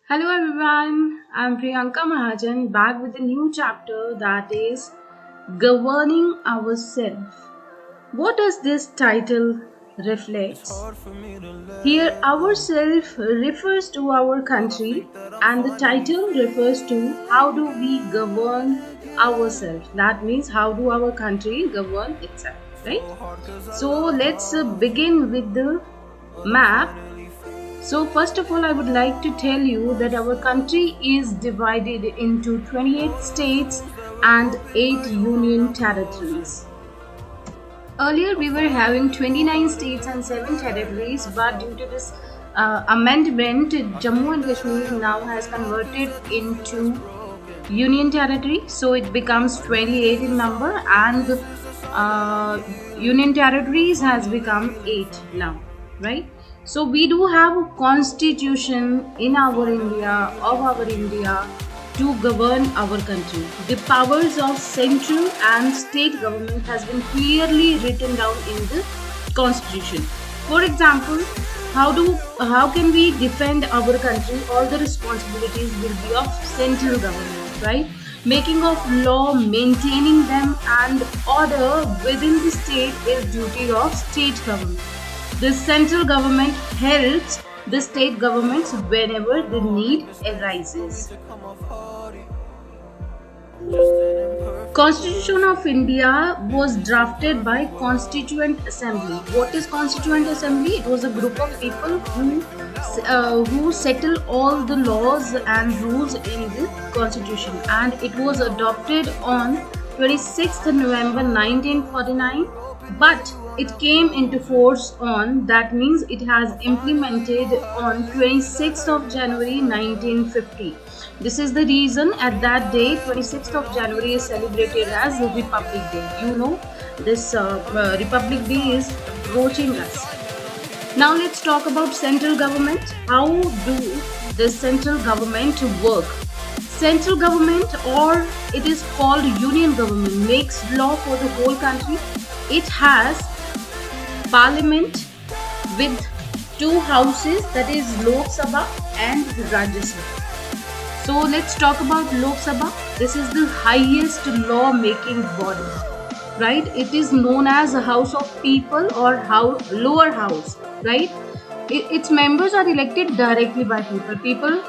Hello everyone, I'm Priyanka Mahajan back with a new chapter that is Governing Ourselves. What does this title reflects? Here, ourself refers to our country and the title refers to how do we govern ourselves. That means how do our country govern itself, right? So let's begin with the map. So, first of all, I would like to tell you that our country is divided into 28 states and 8 union territories. Earlier, we were having 29 states and 7 territories, but due to this amendment, Jammu and Kashmir now has converted into union territory, so it becomes 28 in number, and union territories has become 8 now, right? So we do have a constitution in our India to govern our country. The powers of central and state government has been clearly written down in the constitution. For example, how can we defend our country? All the responsibilities will be of central government, right? Making of law, maintaining them, and order within the state is duty of state government. The central government helps the state governments whenever the need arises. Constitution of India was drafted by Constituent Assembly. What is Constituent Assembly? It was a group of people who settle all the laws and rules in the Constitution, and it was adopted on 26th November 1949. But it came into force on, that means it has implemented on 26th of January 1950. This is the reason at that day 26th of January is celebrated as Republic Day. You know, this Republic Day is approaching us. Now let's talk about central government. How do the central government work? Central government, or it is called union government, makes law for the whole country. It has parliament with two houses, that is Lok Sabha and Rajya Sabha. So let's talk about Lok Sabha. This is the highest law-making body, right? It is known as a House of People or lower house, right? Its members are elected directly by people. People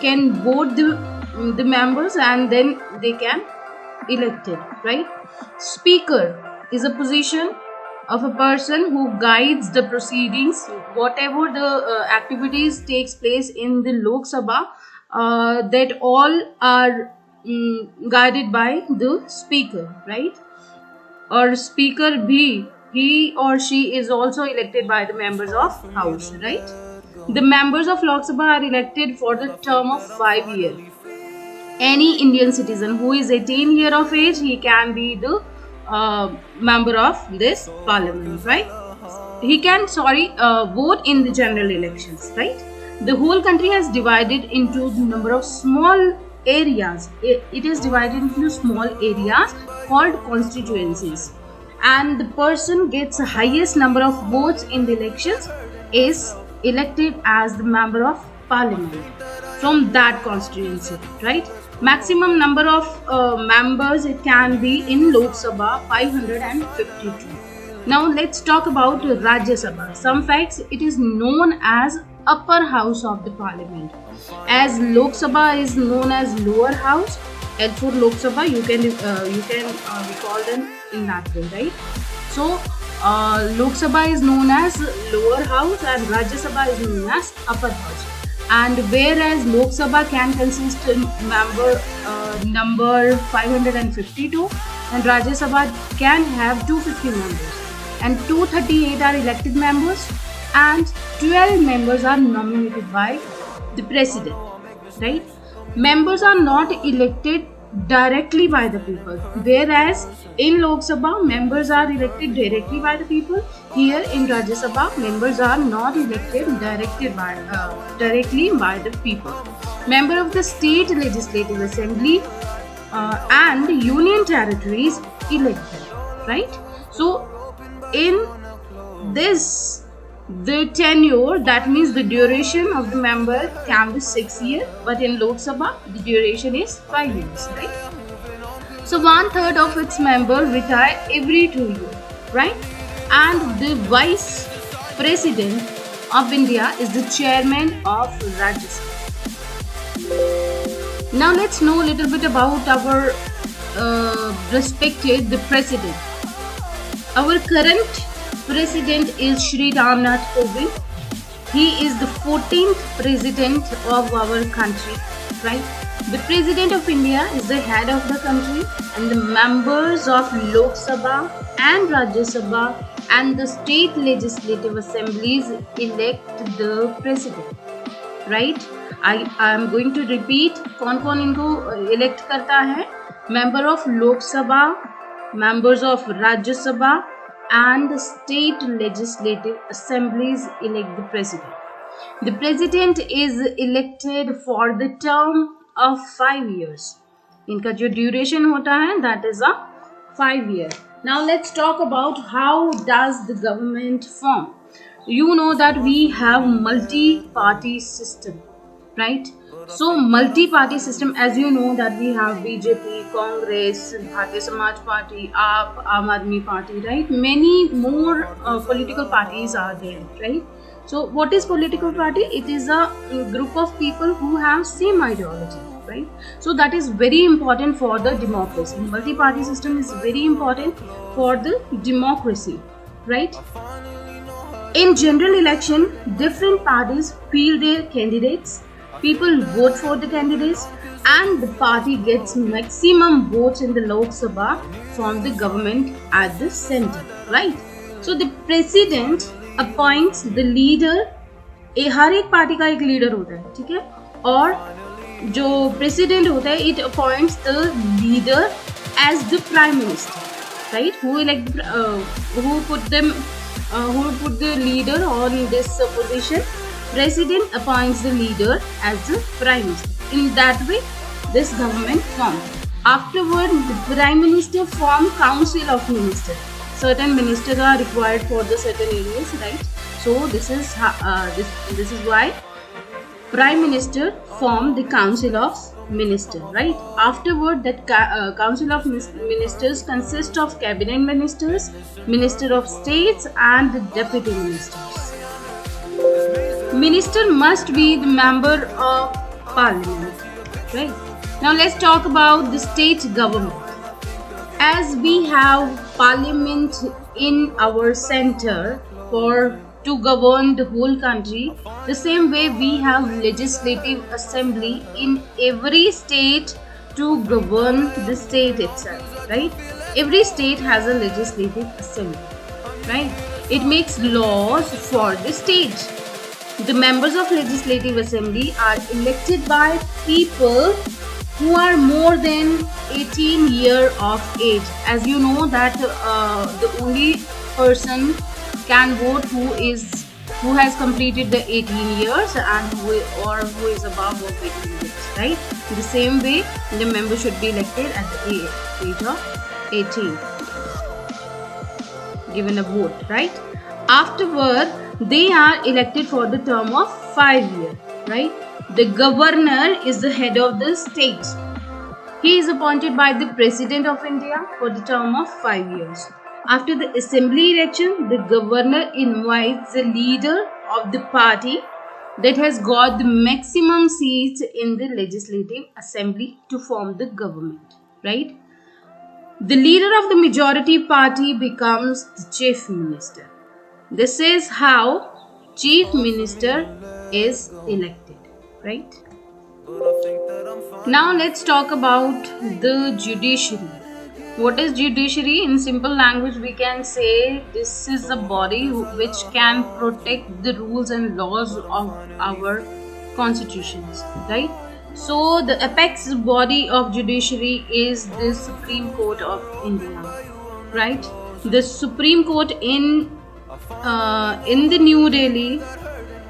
can vote the members and then they can elect it, right? Speaker is a position of a person who guides the proceedings. Whatever the activities takes place in the Lok Sabha, that all are guided by the speaker, right? Or speaker B, he or she is also elected by the members of house, right? The members of Lok Sabha are elected for the term of 5 years. Any Indian citizen who is 18 years of age, he can be the member of this parliament, right? He can vote in the general elections, right? The whole country has divided into the number of small areas. It is divided into small areas called constituencies, and the person gets the highest number of votes in the elections is elected as the member of parliament from that constituency, right? Maximum number of members it can be in Lok Sabha 552. Now let's talk about Rajya Sabha. Some facts: it is known as upper house of the parliament, as Lok Sabha is known as lower house. And for Lok Sabha, you can recall them in that way, right? So Lok Sabha is known as lower house and Rajya Sabha is known as upper house. And whereas Lok Sabha can consist in number 552 and Rajya Sabha can have 250 members, and 238 are elected members and 12 members are nominated by the president, right? Members are not elected directly by the people, whereas in Lok Sabha members are elected directly by the people. Here in Rajya Sabha members are not elected directly by the people. Member of the state legislative assembly and union territories elected, right? So in this The tenure, that means the duration of the member, can be 6 years, but in Lok Sabha the duration is 5 years, right? So 1/3 of its members retire every 2 years, right? And the vice president of India is the chairman of Rajya Sabha. Now let's know a little bit about our respected the president. Our current president is Shri Ram Nath Kovind. He is the 14th president of our country, right? The president of India is the head of the country, and the members of Lok Sabha and Rajya Sabha and the state legislative assemblies elect the president, right? I am going to repeat कौन इनको elect करता है. Member of Lok Sabha, members of Rajya Sabha and the state legislative assemblies elect the president. The president is elected for the term of 5 years. इनका जो duration होता है that is a 5 year. Now let's talk about how does the government form. You know that we have multi-party system, right? So multi-party system, as you know that we have BJP, Congress, Bharatiya Samaj Party, AAP, Aam Aadmi Party, right? Many more political parties are there, right? So what is political party? It is a group of people who have same ideology, right? So that is very important for the democracy. Multi-party system is very important for the democracy, right? In general election, different parties field their candidates. People vote for the candidates and the party gets maximum votes in the Lok Sabha from the government at the center, right? So the president appoints the leader. हर एक party का एक leader होता है, ठीक है? और जो president होता है, it appoints the leader as the prime minister, right? Who put the leader on this position? President appoints the leader as the prime minister. In that way, this government formed. Afterward, the prime minister formed council of ministers. Certain ministers are required for the certain areas, right? So this is why prime minister formed the council of ministers, right? Afterward, that council of ministers consists of cabinet ministers, minister of states, and the deputy ministers. Minister must be the member of parliament, right? Now let's talk about the state government. As we have parliament in our center to govern the whole country, the same way we have legislative assembly in every state to govern the state itself, right? Every state has a legislative assembly, right? It makes laws for the state. The members of legislative assembly are elected by people who are more than 18 years of age. As you know that the only person can vote who has completed the 18 years and who is above of 18 years, right? The same way, the member should be elected at the age of 18, given a vote, right? Afterward, they are elected for the term of 5 years, right? The governor is the head of the state. He is appointed by the President of India for the term of 5 years. After the assembly election, the governor invites the leader of the party that has got the maximum seats in the legislative assembly to form the government, right? The leader of the majority party becomes the chief minister. This is how chief minister is elected, right? Now let's talk about the judiciary. What is judiciary? In simple language, we can say this is a body which can protect the rules and laws of our constitutions, right? So the apex body of judiciary is the Supreme Court of India, right? The Supreme Court in the New Delhi,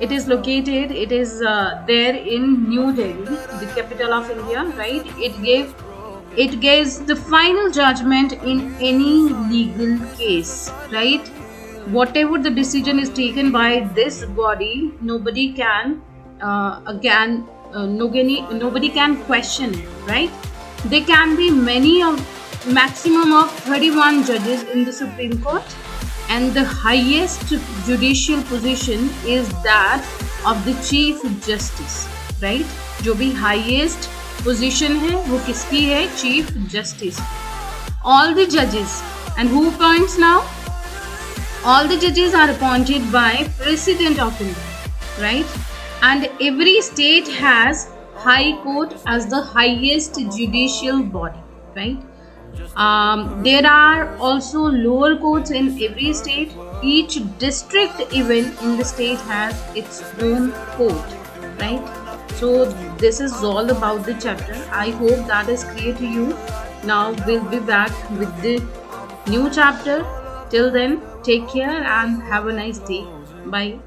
it is located. It is there in New Delhi, the capital of India, right? It gives the final judgment in any legal case, right? whatever the decision is taken by this body, nobody can nobody can question it, right? There can be many of maximum of 31 judges in the Supreme Court, and the highest judicial position is that of the Chief Justice, right? जो भी highest position है वो किसकी है? Chief Justice. All the judges, and who appoints now? All the judges are appointed by President of India, right? And every state has High Court as the highest judicial body, right? There are also lower courts in every state. Each district even in the state has its own court, right? So this is all about the chapter. I hope that is clear to you. Now we'll be back with the new chapter. Till then, take care and have a nice day. Bye.